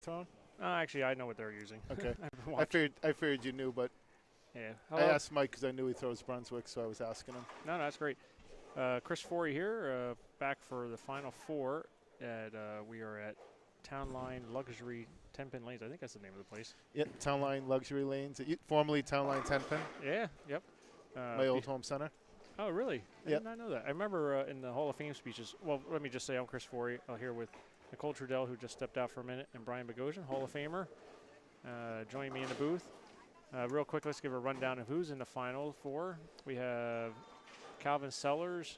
throwing? Actually, I know what they're using. Okay. I've been I watching. figured I figured you knew, but Yeah. I Hello. asked Mike because I knew he throws Brunswick, so I was asking him. No, that's great. Chris Forey here, back for the final four. We are at Townline Luxury 10-pin lanes. I think that's the name of the place. Yeah, Townline Luxury Lanes, formerly Townline 10-pin, Yeah. Yep. my old home center. Oh, really? I Yep. did not know that. I remember in the Hall of Fame speeches. Well, let me just say I'm Chris Forey. Here with Nicole Trudell, who just stepped out for a minute, and Brian Bogosian, Hall of Famer, joining me in the booth. Real quick, let's give a rundown of who's in the final four. We have Calvin Sellers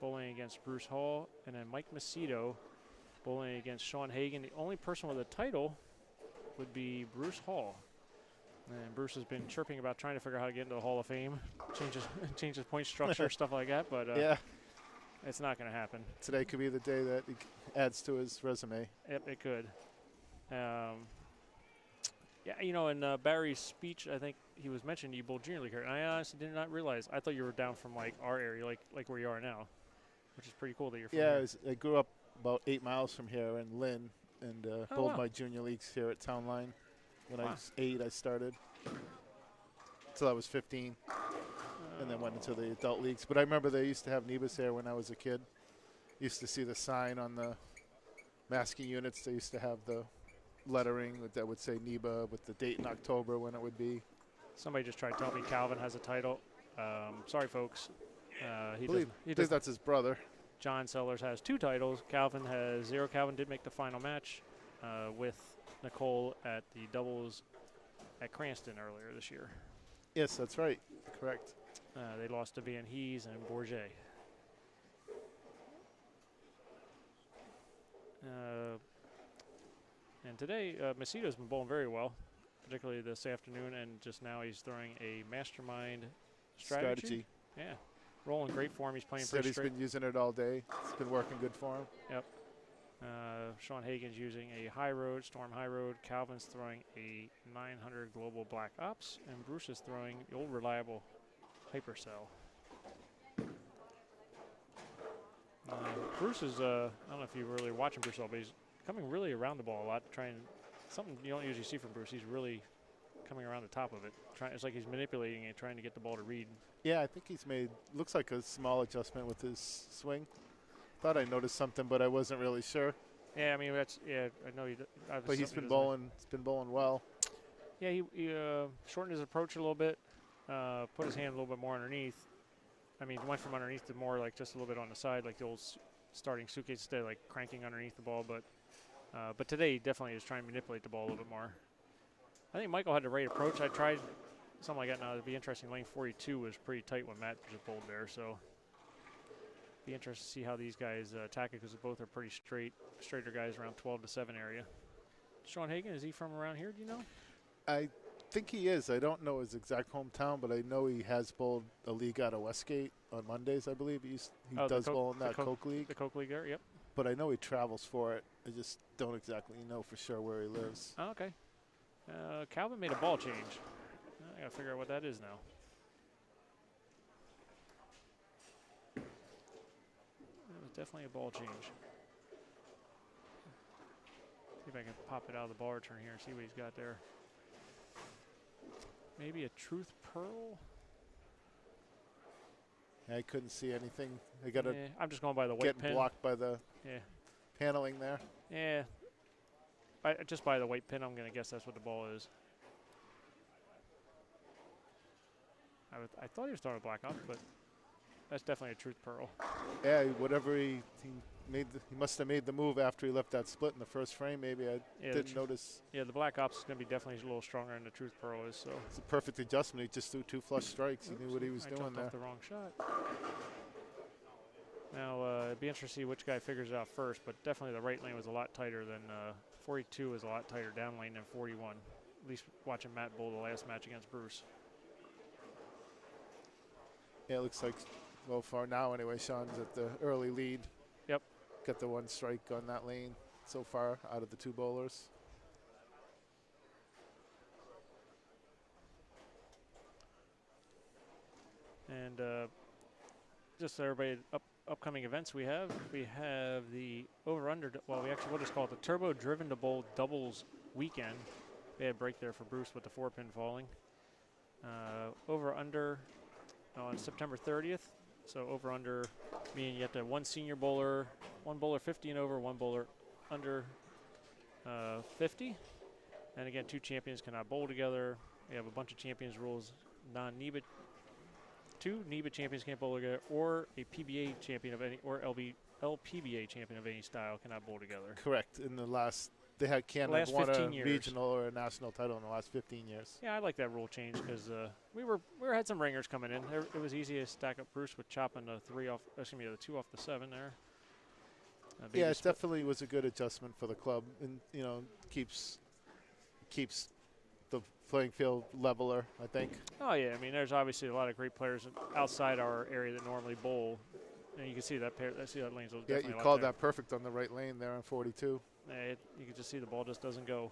bowling against Bruce Hall, and then Mike Macedo bowling against Sean Hagen. The only person with a title would be Bruce Hall. And Bruce has been chirping about trying to figure out how to get into the Hall of Fame, change his point structure, stuff like that, but Yeah, it's not going to happen. today could be the day that he adds to his resume. Yep, it could. Yeah, in Barry's speech, I think he was mentioning you bowled junior league here, and I honestly did not realize. I thought you were down from like our area, like where you are now, which is pretty cool that you're from Yeah, here. I grew up about 8 miles from here in Lynn, and Oh, bowled wow. my junior leagues here at Townline. When I Wow. was 8, I started until I was 15, and then went into the adult leagues. But I remember they used to have Nebus here when I was a kid. Used to see the sign on the masking units. They used to have the lettering that would say NEBA with the date in October when it would be. Somebody just tried to tell me Calvin has a title. Sorry, folks. He I believe does. that's his brother. John Sellers has 2 titles. Calvin has 0. Calvin did make the final match with Nicole at the doubles at Cranston earlier this year. Yes, that's right. Correct. They lost to Van Hees and Bourget. And today, Macedo's been bowling very well, particularly this afternoon, and just now he's throwing a mastermind strategy. Yeah, rolling great for him. He's playing Said pretty he's straight. been using it all day. It's been working good for him. Yep. Sean Hagen's using a high road, Storm High Road. Calvin's throwing a 900 Global Black Ops, and Bruce is throwing the old reliable Hypercell. Bruce is, I don't know if you're really watching Bruce, but he's coming really around the ball a lot, trying something you don't usually see from Bruce. He's really coming around the top of it. It's like he's manipulating it, trying to get the ball to read. Yeah, I think he's made, looks like a small adjustment with his swing. Thought I noticed something, but I wasn't really sure. Yeah, I mean, I know he. But he's been bowling. He's been bowling well. Yeah, he shortened his approach a little bit, put his hand a little bit more underneath. I mean, went from underneath to more like just a little bit on the side, like the old starting suitcase instead of like cranking underneath the ball. But today he definitely is trying to manipulate the ball a little bit more. I think Michael had the right approach. I tried something like that. Now it'd be interesting. Lane 42 was pretty tight when Matt just bowled there, so be interested to see how these guys attack it because both are pretty straighter guys around 12 to 7 area. Sean Hagen, is he from around here? Do you know? I think he is. I don't know his exact hometown, but I know he has bowled a league out of Westgate on Mondays, I believe. He does bowl in that Coke League. The Coke League there, yep. But I know he travels for it. I just don't exactly know for sure where he lives. Oh, okay. Calvin made a ball change. I got to figure out what that is now. It was definitely a ball change. See if I can pop it out of the ball return here and see what he's got there. Maybe a Truth Pearl? I couldn't see anything. I got to I'm just going by the white get pin. blocked by the Yeah. paneling there. Yeah. Just by the white pin, I'm going to guess that's what the ball is. I thought he was throwing a black ops, but that's definitely a Truth Pearl. Yeah, whatever he made, he must have made the move after he left that split in the first frame. Maybe I didn't notice. Yeah, the black ops is going to be definitely a little stronger than the Truth Pearl is. So it's a perfect adjustment. He just threw 2 flush strikes. He knew what he was doing jumped there. off the wrong shot. Now it'd be interesting to see which guy figures it out first, but definitely the right lane was a lot tighter than 42 was a lot tighter down lane than 41. At least watching Matt bowl the last match against Bruce. Yeah, it looks like, well, far now anyway, Sean's at the early lead. Yep. Got the 1 strike on that lane so far out of the 2 bowlers. And just so everybody, upcoming events we have the over-under, well, we'll just call it the Turbo Driven to Bowl Doubles weekend. Bad break there for Bruce with the 4-pin falling. Over under on September 30th. So over under meaning you have to have one senior bowler, one bowler 50 and over, one bowler under 50. And again, 2 champions cannot bowl together. We have a bunch of champions rules. Non-NEBA, 2 NEBA champions can't bowl together, or a PBA champion of any, or LPBA champion of any style cannot bowl together. Correct. In the last, they had Canada Last won a 15 years. regional or a national title in the last 15 years. Yeah, I like that rule change because we had some ringers coming in. It was easy to stack up Bruce with chopping the 2 off the 7 there. Yeah, it definitely was a good adjustment for the club, and keeps the playing field leveler, I think. Oh yeah, I mean there's obviously a lot of great players outside our area that normally bowl, and you can see that pair. See that lane's Yeah, you called that perfect on the right lane there on 42. You can just see the ball just doesn't go.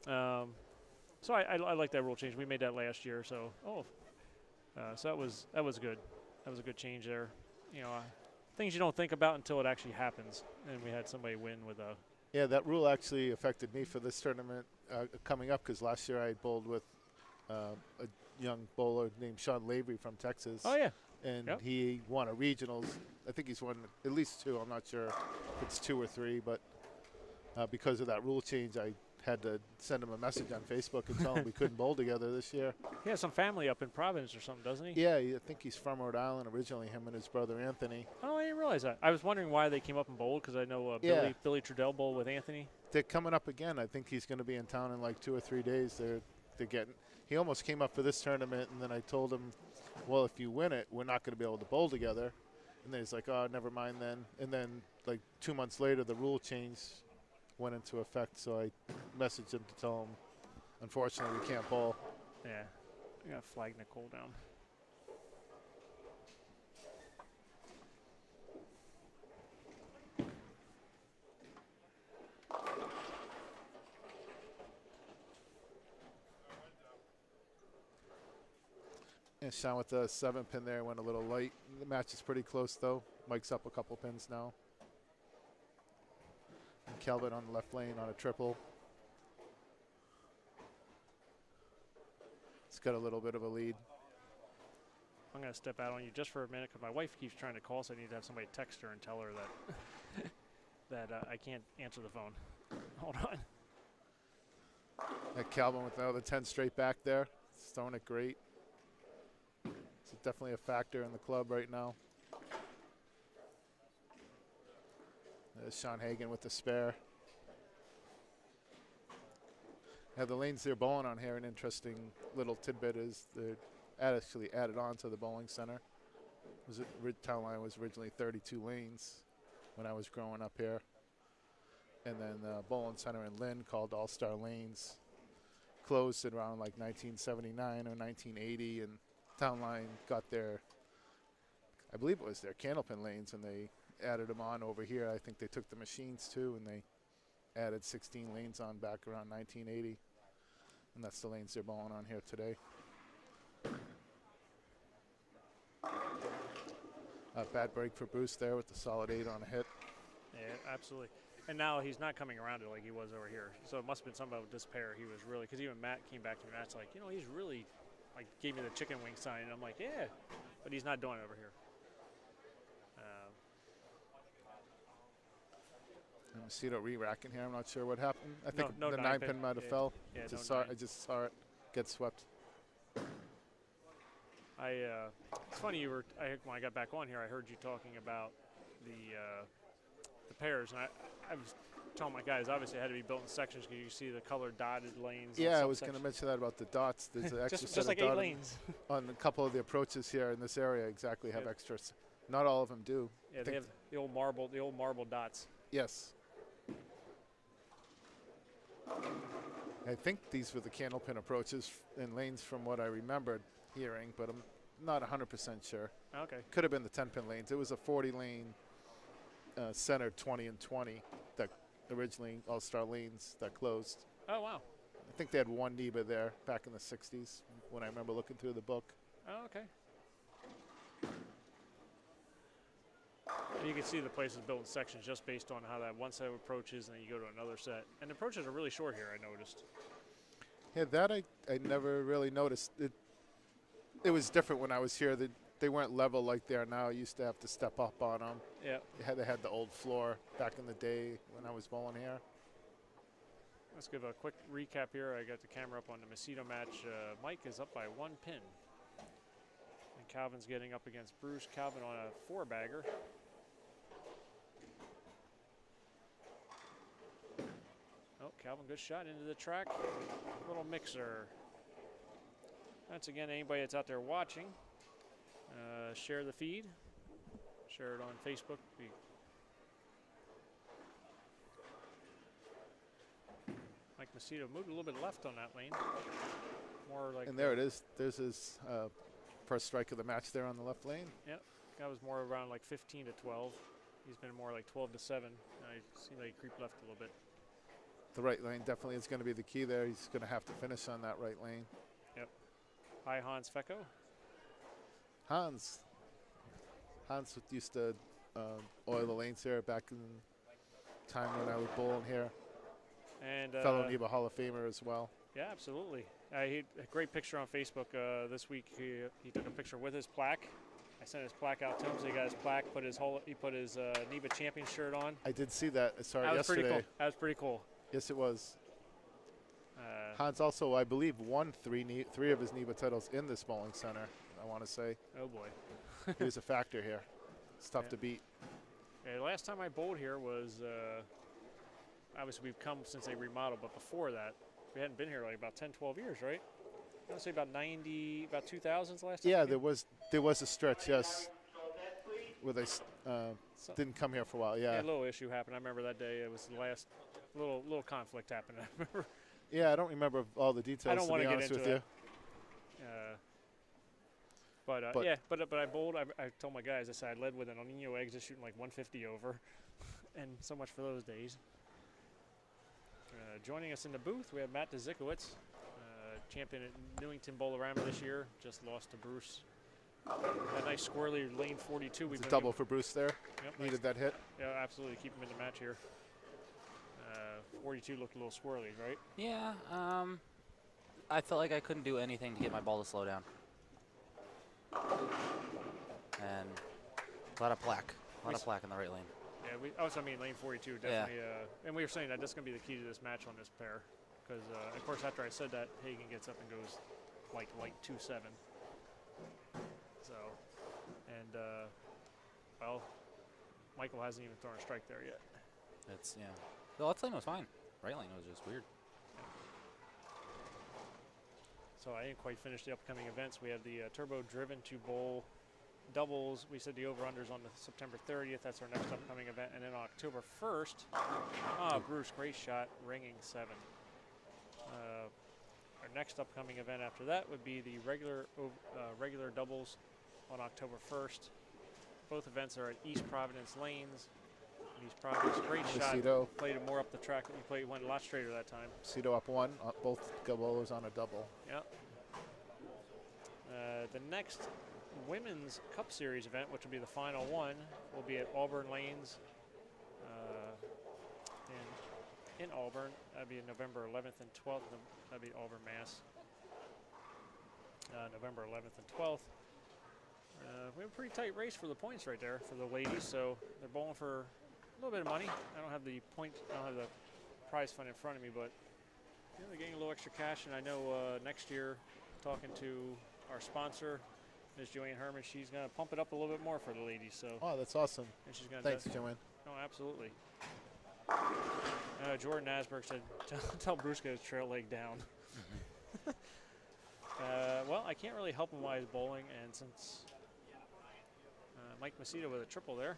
So I like that rule change. We made that last year, so so that was good. That was a good change there. Things you don't think about until it actually happens, and we had somebody win with a. Yeah, that rule actually affected me for this tournament coming up because last year I bowled with a young bowler named Sean Lavery from Texas. Oh yeah. And he won a regionals. I think he's won at least 2. I'm not sure if it's 2 or 3, but because of that rule change, I had to send him a message on Facebook and tell him we couldn't bowl together this year. He has some family up in Providence or something, doesn't he? Yeah, I think he's from Rhode Island originally, him and his brother Anthony. Oh, I didn't realize that. I was wondering why they came up and bowled because I know Billy Trudell bowled with Anthony. They're coming up again. I think he's going to be in town in like 2 or 3 days. They're getting. He almost came up for this tournament, and then I told him, well, if you win it, we're not going to be able to bowl together. And then he's like, oh, never mind then. And then like 2 months later, the rule change went into effect, so I messaged him to tell him, unfortunately, we can't bowl. Yeah, we got to flag Nicole down. And Sean with the 7-pin there went a little light. The match is pretty close, though. Mike's up a couple pins now. And Kelvin on the left lane on a triple. It's got a little bit of a lead. I'm going to step out on you just for a minute because my wife keeps trying to call, so I need to have somebody text her and tell her that that I can't answer the phone. Hold on. And Calvin with another 10 straight back there. He's throwing it great. It's definitely a factor in the club right now. There's Sean Hagan with the spare. Now the lanes they're bowling on here, an interesting little tidbit is they're actually added on to the bowling center. Townline was originally 32 lanes when I was growing up here. And then the bowling center in Lynn called All-Star Lanes closed at around like 1979 or 1980, and Townline got their, I believe it was their candlepin lanes, and they added them on over here. I think they took the machines too, and they added 16 lanes on back around 1980. And that's the lanes they're bowling on here today. Bad break for Bruce there with the solid 8 on a hit. Yeah, absolutely. And now he's not coming around it like he was over here. So it must have been something about this pair. He was really, because even Matt came back to me. Matt's like, he's really, like, gave me the chicken wing sign. And I'm like, yeah, but he's not doing it over here. Macedo re-racking here. I'm not sure what happened. I think no the 9-pin might have fell. Yeah, I just saw it get swept. It's funny when I got back on here, I heard you talking about the pairs, and I was telling my guys obviously it had to be built in sections because you see the colored dotted lanes. Yeah, I was going to mention that about the dots. There's an extra just like 8 lanes on a couple of the approaches here in this area. Exactly, have extras. Not all of them do. Yeah, they have the old marble dots. Yes. I think these were the candlepin approaches in lanes from what I remembered hearing, but I'm not 100% sure. Okay. Could have been the 10-pin lanes. It was a 40-lane centered 20 and 20 that originally All-Star lanes that closed. Oh, wow. I think they had one NEBA there back in the 60s when I remember looking through the book. Oh, okay. You can see the place is built in sections just based on how that one set of approaches, and then you go to another set. And the approaches are really short here, I noticed. Yeah, that I never really noticed. It was different when I was here. They weren't level like they are now. I used to have to step up on them. Yeah. They had the old floor back in the day when I was bowling here. Let's give a quick recap here. I got the camera up on the Macedo match. Mike is up by 1 pin. And Calvin's getting up against Bruce. Calvin on a 4-bagger. Oh, Calvin, good shot into the track. Little mixer. Once again, anybody that's out there watching, share the feed. Share it on Facebook. Mike Macedo moved a little bit left on that lane. More like. And there it is. There's his first strike of the match there on the left lane. Yep. That was more around like 15 to 12. He's been more like 12 to 7. I see that he creeped left a little bit. The right lane definitely is going to be the key there. He's going to have to finish on that right lane. Yep. Hi, Hans Fecko. Hans used to oil the lanes here back in time when I was bowling here. And fellow NEBA Hall of Famer as well. Yeah, absolutely. A great picture on Facebook this week. He took a picture with his plaque. I sent his plaque out to him, so he got his plaque. He put his NEBA champion shirt on. I did see that. I saw it yesterday. Pretty cool. That was pretty cool. Yes, it was. Hans also, I believe, won three of his NEBA titles in this bowling center, I want to say. Oh, boy. He was a factor here. It's tough to beat. Yeah, the last time I bowled here was, obviously we've come since they remodeled, but before that, we hadn't been here like about 10, 12 years, right? I want to say about 2000s last time. Yeah, there was a stretch, yes, where they didn't come here for a while, yeah. A little issue happened. I remember that day. It was the last little conflict happened. I remember. Yeah, I don't remember all the details, I don't want to get honest into with that. But yeah, but I bowled. I told my guys, I said I led with an El Nino exit shooting like 150 over, and so much for those days. Joining us in the booth, we have Matt Dzikowicz, champion at Newington Bowl-A-Rama this year. Just lost to Bruce. A nice squirrely lane 42. It's a double for Bruce there. Yep, Needed that hit. Yeah, absolutely. Keep him in the match here. 42 looked a little squirrely, right? Yeah. I felt like I couldn't do anything to get my ball to slow down. And a lot of plaque. A lot of plaque in the right lane. Yeah, I mean lane 42 definitely. Yeah. And we were saying that that's going to be the key to this match on this pair. Because, of course, after I said that, Hagen gets up and goes like 2-7. So, and, well, Michael hasn't even thrown a strike there yet. Yeah. The left lane was fine. Right lane was just weird. So I didn't quite finish the upcoming events. We have the Turbo Driven to Bowl doubles. We said the over-under's on the September 30th. That's our next upcoming event. And then on October 1st, Bruce, great shot, ringing 7. Our next upcoming event after that would be the regular doubles on October 1st. Both events are at East Providence Lanes. East Providence, great shot. Macedo. Played it more up the track. You went a lot straighter that time. Macedo up 1, both bowlers on a double. Yep. The next Women's Cup Series event, which will be the final one, will be at Auburn Lanes in Auburn. That'll be November 11th and 12th. That'll be Auburn, Mass. November 11th and 12th. We have a pretty tight race for the points right there for the ladies, so they're bowling for a little bit of money. I don't have the prize fund in front of me, but they're getting a little extra cash. And I know next year, talking to our sponsor, Ms. Joanne Herman, she's going to pump it up a little bit more for the ladies. So. Oh, that's awesome. And she's going Thanks, Joanne. No, absolutely. Jordan Asberg said, tell Bruce to get his trail leg down. Well, I can't really help him while he's bowling, and since Mike Macedo with a triple there.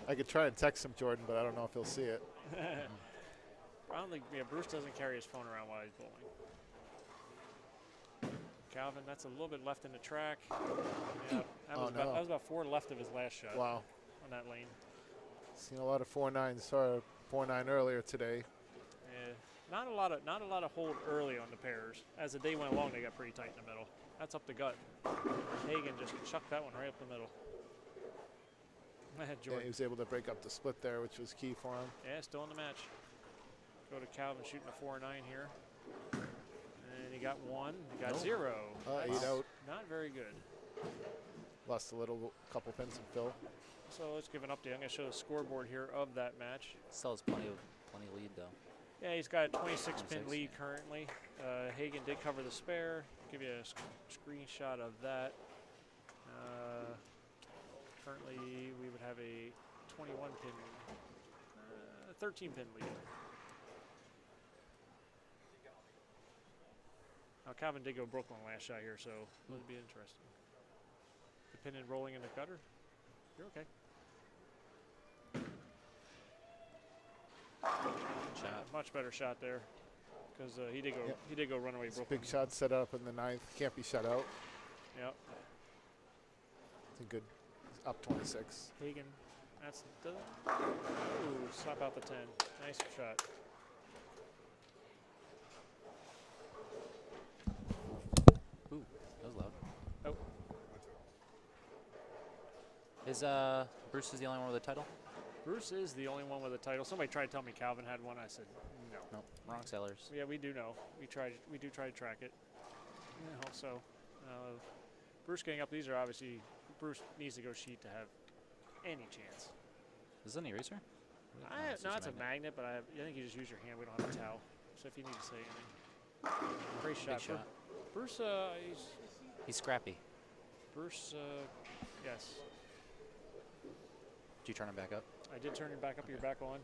I could try and text him, Jordan, but I don't know if he'll see it. I don't think Bruce doesn't carry his phone around while he's bowling. Calvin, that's a little bit left in the track. Yeah, that was about 4 left of his last shot. Wow. On that lane. Seen a lot of 4-9s. Saw a 4-9 earlier today. Yeah, not a lot of hold early on the pairs. As the day went along, they got pretty tight in the middle. That's up the gut. Hagen just chucked that one right up the middle. Yeah, Jordan. he was able to break up the split there, which was key for him. Yeah, still in the match. Go to Calvin shooting a 4-9 here. And he got 1. He got 0. 8 That's out. not very good. Lost a couple pins in Phil. So let's give an update. I'm going to show the scoreboard here of that match. Still has plenty lead though. Yeah, he's got a 26-pin 26, lead yeah. currently. Hagen did cover the spare. Give you a screenshot of that. Currently, we would have a 21-pin, 13-pin lead. Now, Calvin did go Brooklyn last shot here, so it would be interesting. The pin and rolling in the gutter. You're okay. Shot. Much better shot there, because he did go. Yep. He did go runaway Brooklyn. Big shot set up in the 9th. Can't be shut out. Yep. It's a good. He's up 26. Hagen, that's the. Ooh, slap out the 10. Nice shot. Ooh, that was loud. Oh. Is Bruce is the only one with a title? Bruce is the only one with a title. Somebody tried to tell me Calvin had one. I said no. No, wrong sellers. Yeah, we do know. We do try to track it. Yeah, so, Bruce getting up. These are obviously Bruce needs to go sheet to have any chance. Is that an eraser? No, it's a magnet, but I think you just use your hand. We don't have a towel. So if you need to say anything, great shot. Big shot. Bruce, He's scrappy. Bruce, yes. Do you turn him back up? I did turn you back up. You're back on.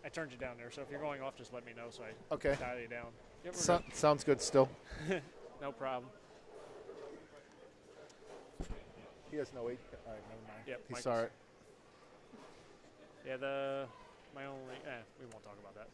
I turned you down there, so if you're going off, just let me know so I Okay. dial you down. Yep, we're good. Sounds good still. No problem. He has no 8. All right, never mind. Yep, he Mike saw is- it. Yeah, my only, we won't talk about that.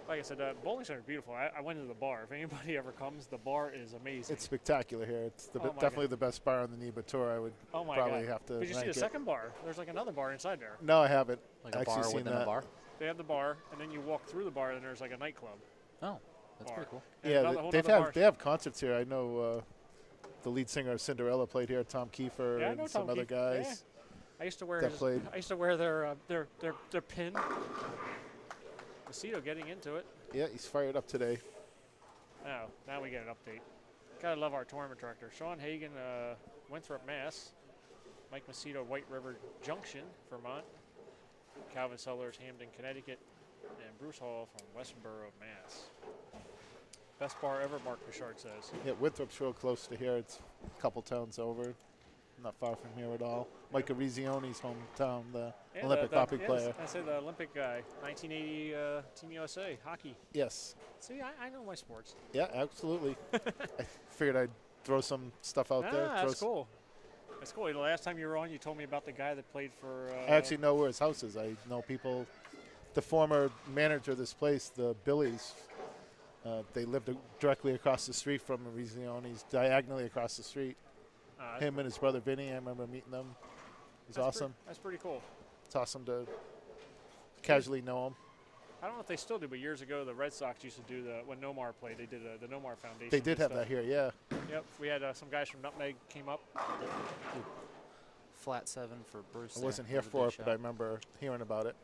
Like I said, bowling center is beautiful. I went to the bar. If anybody ever comes, the bar is amazing. It's spectacular here. It's Oh my definitely the best bar on the NEBA tour. I would Oh my probably God. have to Did you see rank the it. second bar? There's like another bar inside there. No, I haven't. Like a actually bar seen within that. a bar? They have the bar, and then you walk through the bar, and there's like a nightclub. Oh, that's Bar. pretty cool. And Yeah, another whole they nother bar. have concerts here. I know the lead singer of Cinderella played here. Tom Kiefer Yeah, I and know some Tom other Kiefer. guys. Yeah. I used to wear that played. I used to wear their pin. Macedo getting into it. Yeah, he's fired up today. Now we get an update. Gotta love our tournament director. Sean Hagen, Winthrop, Mass. Mike Macedo, White River Junction, Vermont. Calvin Sellers, Hamden, Connecticut. And Bruce Hall from Westboro, Mass. Best bar ever, Mark Bouchard says. Yeah, Winthrop's real close to here. It's a couple towns over. Not far from here at all. Mike Arizioni's hometown, the Yeah, Olympic hockey yes, player. I say the Olympic guy, 1980 Team USA hockey. Yes. See, I know my sports. Yeah, absolutely. I figured I'd throw some stuff out there. throw That's cool. That's cool. The last time you were on, you told me about the guy that played for. I actually know where his house is. I know people. The former manager of this place, the Billies, they lived directly across the street from Arizioni's, diagonally across the street. Him and his brother Vinny, I remember meeting them. It was awesome. That's pretty cool. It's awesome to casually know him. I don't know if they still do, but years ago the Red Sox used to do when Nomar played. They did the Nomar Foundation. They did and have stuff. that here, yeah. Yep, we had some guys from Nutmeg came up. Flat 7 for Bruce. I wasn't here for it, but I remember hearing about it.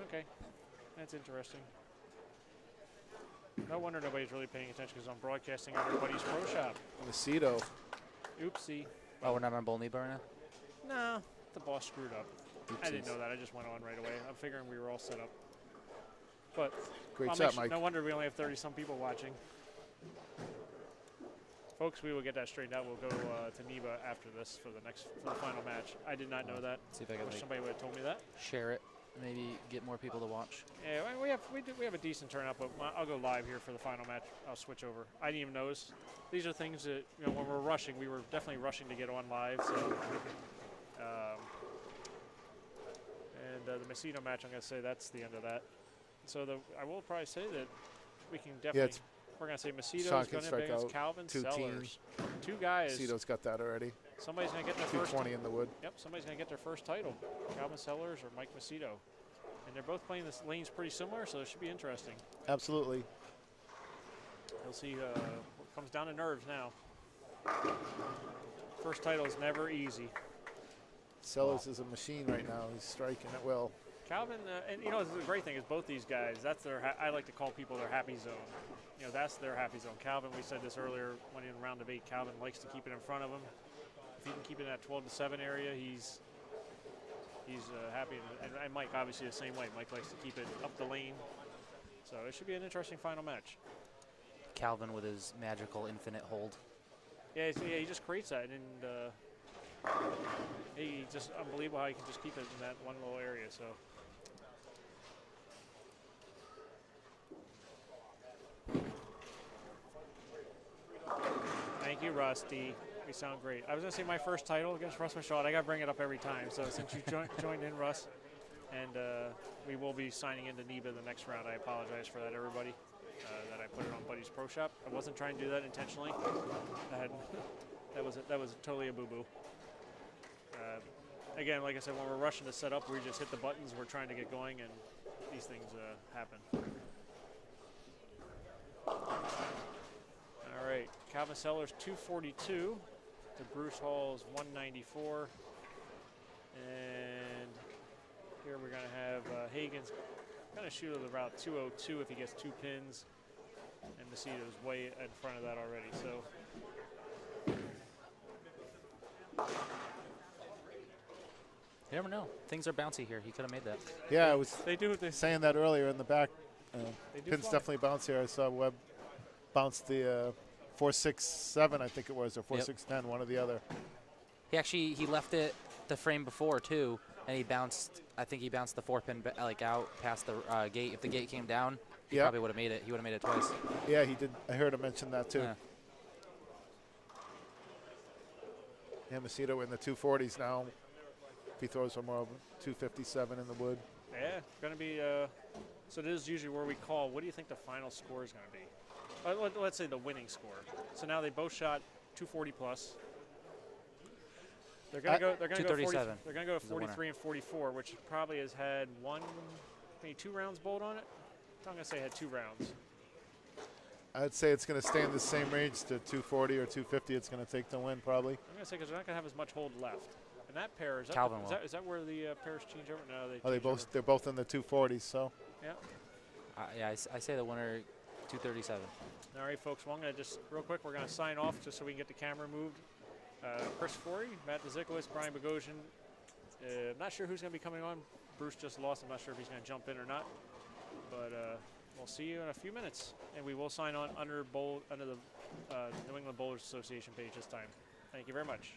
Okay, that's interesting. No wonder nobody's really paying attention because I'm broadcasting on everybody's pro shop. Macedo. Oopsie. Oh, we're not on Bull Neba right now? No, the boss screwed up. I didn't Oopsies. know that. I just went on right away. I'm figuring we were all set up. But Great I'll shot, make sure- Mike. no wonder we only have 30-some people watching. Folks, we will get that straightened out. We'll go to NEBA after this for the final match. I did not know that. See if I I can wish somebody would have told me that. share it. Maybe get more people to watch. Yeah, we have a decent turnout, but I'll go live here for the final match. I'll switch over. I didn't even notice. These are things that when we're rushing, we were definitely rushing to get on live. So, and the Macedo match, I'm going to say that's the end of that. So I will probably say that we can definitely. We're going to say Macedo's Sean can going to strike against out Calvin 2 Sellers. teams. 2 guys. Macedo's got that already. Somebody's going to get their first. 220 in the wood. Yep, somebody's going to get their first title. Calvin Sellers or Mike Macedo. And they're both playing the lanes pretty similar, so it should be interesting. Absolutely. You'll see it comes down to nerves now. First title is never easy. Sellers is a machine right now. He's striking it well. Calvin, and you know, the great thing is both these guys, that's their, I like to call people their happy zone. You know, that's their happy zone. Calvin, we said this earlier when in round of 8, Calvin likes to keep it in front of him. If he can keep it in that 12-7 area, he's happy. And Mike, obviously, the same way. Mike likes to keep it up the lane. So it should be an interesting final match. Calvin with his magical infinite hold. Yeah, he just creates that, and he just unbelievable how he can just keep it in that one little area. So. Thank you, Rusty. We sound great. I was going to say my first title against Russ Michaud. I got to bring it up every time. So since you joined in, Russ, and we will be signing into NEBA the next round. I apologize for that, everybody, that I put it on Buddy's Pro Shop. I wasn't trying to do that intentionally. That was totally a boo-boo. Again, like I said, when we're rushing to set up, we just hit the buttons. We're trying to get going, and these things happen. All right, Calvin Sellers 242 to Bruce Hall's 194, and here we're going to have Hagen's going to shoot at about 202 if he gets 2 pins, and Macedo's way in front of that already. So. You never know. Things are bouncy here. He could have made that. Yeah, I was They do what they saying that earlier in the back. They do Pins fly. definitely bounce here. I saw Webb bounce the 4-6-7, I think it was, or 4-6-10, one or the other. He left it the frame before too, and he bounced. I think he bounced the 4-pin like out past the gate. If the gate came down, he probably would have made it. He would have made it twice. Yeah, he did. I heard him mention that too. Yeah, Macedo in the 240s now. If he throws one more 257 in the wood. Yeah, going to be. So this is usually where we call. What do you think the final score is going to be? Let's say the winning score. So now they both shot 240 plus. They're going to go. They're going to go 237. They're going to go 43 and 44, which probably has had maybe 2 rounds bowled on it. I'm going to say it had 2 rounds. I'd say it's going to stay in the same range to 240 or 250. It's going to take the win probably. I'm going to say because they're not going to have as much hold left. And that pair is Calvin is that where the pairs change over? No, They're both in the 240s. So. Yeah. I say the winner 237. All right, folks. Well, I'm going to just real quick. We're going to sign off just so we can get the camera moved. Chris Forey, Matt DeZikowicz, Brian Bogosian. I'm not sure who's going to be coming on. Bruce just lost. I'm not sure if he's going to jump in or not. But we'll see you in a few minutes, and we will sign on under the New England Bowlers Association page this time. Thank you very much.